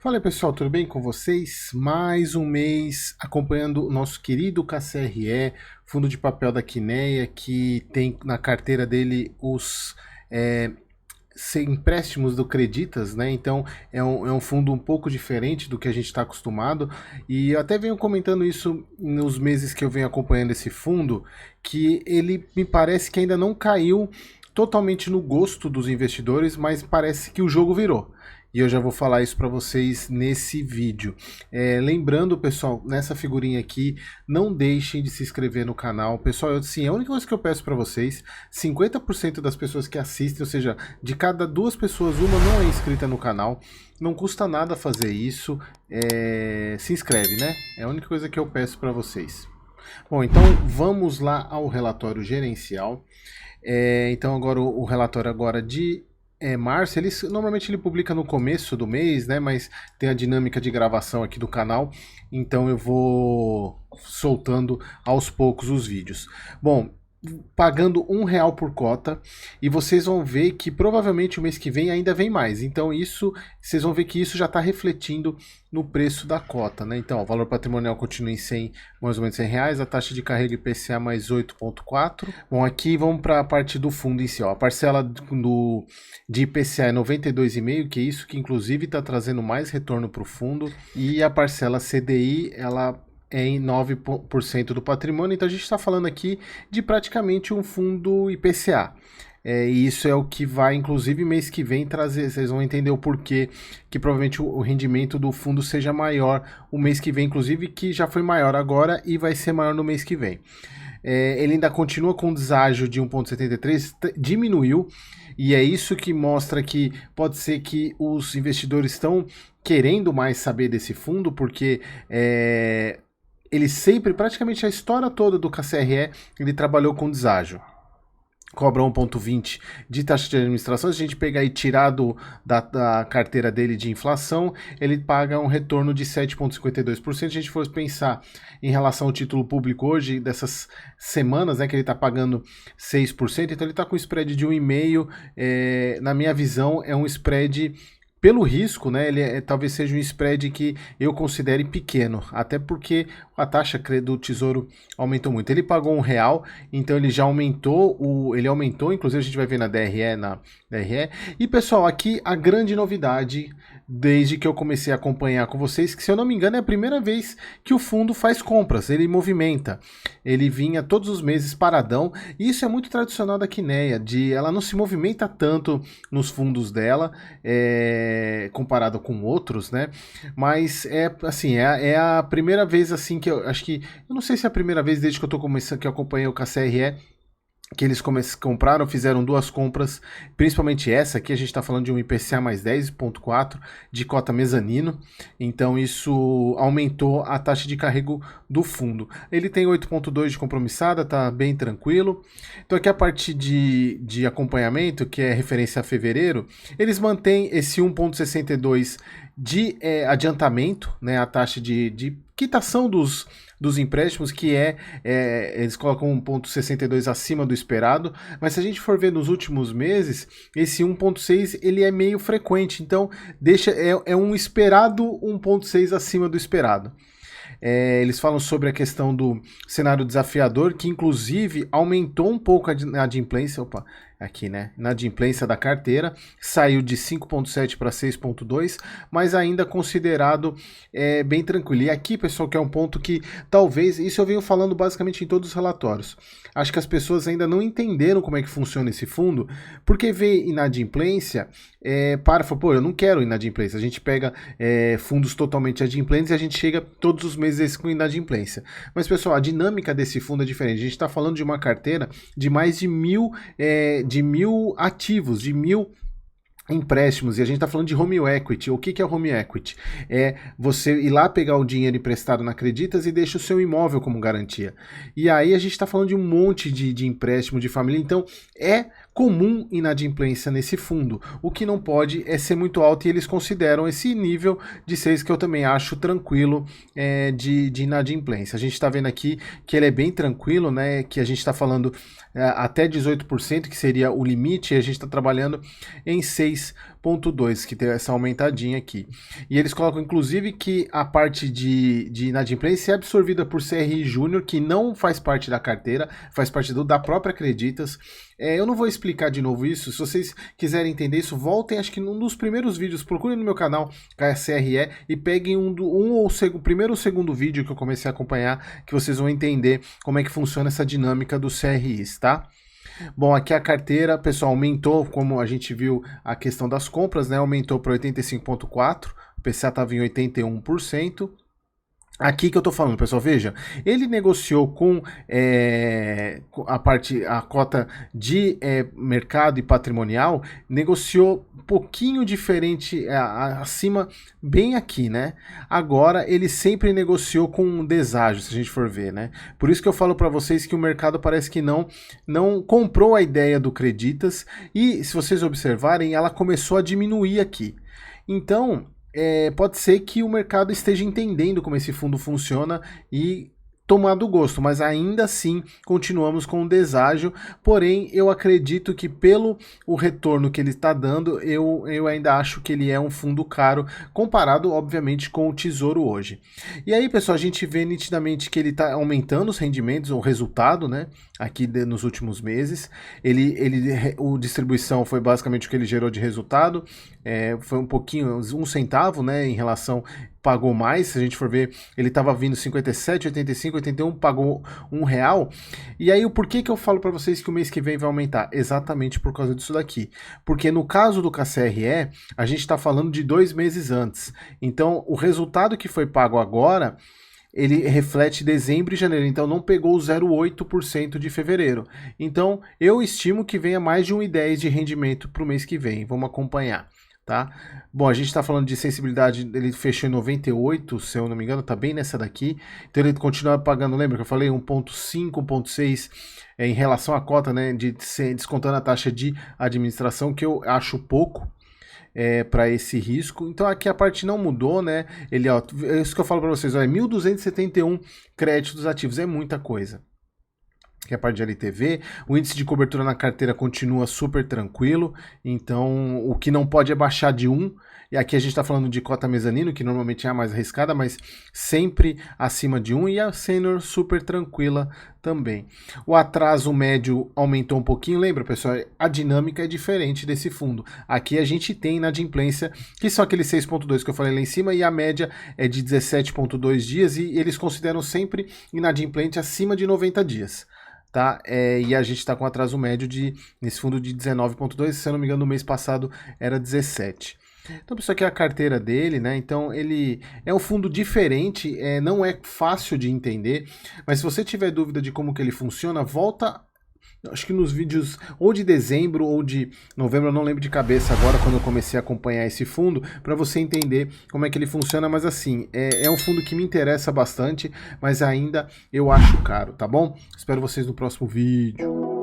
Fala aí, pessoal, tudo bem com vocês? Mais um mês acompanhando o nosso querido KCRE, fundo de papel da Quineia, que tem na carteira dele os é, empréstimos do Creditas, né? Então é um fundo um pouco diferente do que a gente está acostumado. E eu até venho comentando isso nos meses que eu venho acompanhando esse fundo, que ele me parece que ainda não caiu totalmente no gosto dos investidores, mas parece que o jogo virou. E eu já vou falar isso para vocês nesse vídeo. Lembrando, pessoal, nessa figurinha aqui, não deixem de se inscrever no canal. Pessoal, assim, a única coisa que eu peço para vocês, 50% das pessoas que assistem, ou seja, de cada duas pessoas, uma não é inscrita no canal. Não custa nada fazer isso. Se inscreve, né? É a única coisa que eu peço para vocês. Bom, então vamos lá ao relatório gerencial. Então agora o relatório agora de março, normalmente ele publica no começo do mês, né? Mas tem a dinâmica de gravação aqui do canal, então eu vou soltando aos poucos os vídeos. Bom, pagando R$ 1 por cota, e vocês vão ver que provavelmente o mês que vem ainda vem mais. Então isso, vocês vão ver que isso já está refletindo no preço da cota, né? Então, o valor patrimonial continua em 100, mais ou menos R$ 100, a taxa de carrega IPCA mais 8,4. Bom, aqui vamos para a parte do fundo em si, ó. A parcela de IPCA é 92,5, que é isso que inclusive está trazendo mais retorno para o fundo, e a parcela CDI, ela é em 9% do patrimônio, então a gente está falando aqui de praticamente um fundo IPCA. E isso é o que vai, inclusive, mês que vem trazer, vocês vão entender o porquê que provavelmente o rendimento do fundo seja maior o mês que vem, inclusive, que já foi maior agora e vai ser maior no mês que vem. Ele ainda continua com deságio de 1,73, diminuiu, e é isso que mostra que pode ser que os investidores estão querendo mais saber desse fundo, porque ele sempre, praticamente a história toda do KCRE, ele trabalhou com deságio. Cobra 1,20 de taxa de administração. Se a gente pegar e tirar da carteira dele de inflação, ele paga um retorno de 7,52%. Se a gente fosse pensar em relação ao título público hoje, dessas semanas, né, que ele está pagando 6%, então ele está com um spread de 1,5%. Na minha visão, é um spread pelo risco, né, ele talvez seja um spread que eu considere pequeno, até porque a taxa do Tesouro aumentou muito. Ele pagou R$ 1, então ele já aumentou, ele aumentou, inclusive a gente vai ver na DRE. E pessoal, aqui a grande novidade, desde que eu comecei a acompanhar com vocês, que se eu não me engano é a primeira vez que o fundo faz compras, ele movimenta. Ele vinha todos os meses paradão, e isso é muito tradicional da Quineia, ela não se movimenta tanto nos fundos dela, comparado com outros, né? Mas assim, é a primeira vez assim que eu acho que, eu não sei se é a primeira vez desde que eu tô começando, que eu acompanhei o KCRE, que eles compraram, fizeram duas compras, principalmente essa aqui, a gente está falando de um IPCA mais 10,4 de cota mezanino, então isso aumentou a taxa de carrego do fundo. Ele tem 8,2 de compromissada, tá bem tranquilo. Então aqui a parte de acompanhamento, que é referência a fevereiro, eles mantêm esse 1,62 de adiantamento, né, a taxa de quitação dos empréstimos, que eles colocam 1,62 acima do esperado, mas se a gente for ver nos últimos meses, esse 1,6 ele é meio frequente, então é um esperado 1,6 acima do esperado. Eles falam sobre a questão do cenário desafiador, que inclusive aumentou um pouco a inadimplência, aqui, né? Inadimplência da carteira, saiu de 5,7 para 6,2, mas ainda considerado bem tranquilo. E aqui, pessoal, que é um ponto que talvez, isso eu venho falando basicamente em todos os relatórios, acho que as pessoas ainda não entenderam como é que funciona esse fundo, porque vê inadimplência, fala, pô, eu não quero inadimplência. A gente pega fundos totalmente adimplentes e a gente chega todos os meses com inadimplência. Mas, pessoal, a dinâmica desse fundo é diferente. A gente está falando de uma carteira de mais de 1.000 ativos, de 1.000 empréstimos, e a gente está falando de home equity. O que é home equity? É você ir lá pegar o dinheiro emprestado na Creditas e deixa o seu imóvel como garantia. E aí a gente está falando de um monte de empréstimo de família, então é comum inadimplência nesse fundo. O que não pode é ser muito alto, e eles consideram esse nível de 6, que eu também acho tranquilo, de inadimplência. A gente está vendo aqui que ele é bem tranquilo, né? Que a gente está falando até 18%, que seria o limite, e a gente está trabalhando em 6%. 13.2, que tem essa aumentadinha aqui. E eles colocam, inclusive, que a parte de inadimplência é absorvida por CRI Júnior, que não faz parte da carteira, faz parte da própria Creditas. Eu não vou explicar de novo isso. Se vocês quiserem entender isso, voltem, acho que num dos primeiros vídeos, procurem no meu canal KCRE e peguem primeiro ou segundo vídeo que eu comecei a acompanhar, que vocês vão entender como é que funciona essa dinâmica dos CRIs, tá? Bom, aqui a carteira, pessoal, aumentou, como a gente viu a questão das compras, né? Aumentou para 85,4%, o PCA estava em 81%. Aqui que eu tô falando, pessoal, veja, ele negociou com a cota de mercado e patrimonial, negociou um pouquinho diferente, acima, bem aqui, né? Agora, ele sempre negociou com um deságio, se a gente for ver, né? Por isso que eu falo para vocês que o mercado parece que não comprou a ideia do Creditas e, se vocês observarem, ela começou a diminuir aqui. Então, pode ser que o mercado esteja entendendo como esse fundo funciona e tomado gosto, mas ainda assim continuamos com o deságio, porém eu acredito que pelo o retorno que ele está dando, eu ainda acho que ele é um fundo caro, comparado obviamente com o Tesouro hoje. E aí pessoal, a gente vê nitidamente que ele está aumentando os rendimentos, o resultado, né, aqui nos últimos meses, o distribuição foi basicamente o que ele gerou de resultado, foi um pouquinho, 1 centavo, né, em relação, pagou mais, se a gente for ver, ele estava vindo 57, 85, 81, pagou R$1. E aí o porquê que eu falo para vocês que o mês que vem vai aumentar? Exatamente por causa disso daqui. Porque no caso do KCRE, a gente está falando de 2 meses antes. Então o resultado que foi pago agora, ele reflete dezembro e janeiro, então não pegou o 0,8% de fevereiro. Então eu estimo que venha mais de 1,10 de rendimento para o mês que vem. Vamos acompanhar. Tá? Bom, a gente está falando de sensibilidade, ele fechou em 98, se eu não me engano, tá bem nessa daqui. Então ele continua pagando, lembra que eu falei 1,5, 1,6 em relação à cota, né, descontando a taxa de administração, que eu acho pouco para esse risco. Então aqui a parte não mudou, né? Ele, ó, é isso que eu falo para vocês, ó, é 1.271 créditos ativos, é muita coisa. Que é a parte de LTV, o índice de cobertura na carteira continua super tranquilo, então o que não pode é baixar de 1, e aqui a gente está falando de cota mezanino, que normalmente é a mais arriscada, mas sempre acima de 1, e a sênior super tranquila também. O atraso médio aumentou um pouquinho, lembra pessoal, a dinâmica é diferente desse fundo. Aqui a gente tem inadimplência, que são aqueles 6,2 que eu falei lá em cima, e a média é de 17,2 dias, e eles consideram sempre inadimplente acima de 90 dias. Tá? E a gente está com atraso médio nesse fundo de 19,2, se eu não me engano no mês passado era 17. Então pessoal, aqui é a carteira dele, né? Então ele é um fundo diferente, não é fácil de entender, mas se você tiver dúvida de como que ele funciona, volta, acho que nos vídeos ou de dezembro ou de novembro, eu não lembro de cabeça agora, quando eu comecei a acompanhar esse fundo, para você entender como é que ele funciona, mas assim, é um fundo que me interessa bastante, mas ainda eu acho caro, tá bom? Espero vocês no próximo vídeo.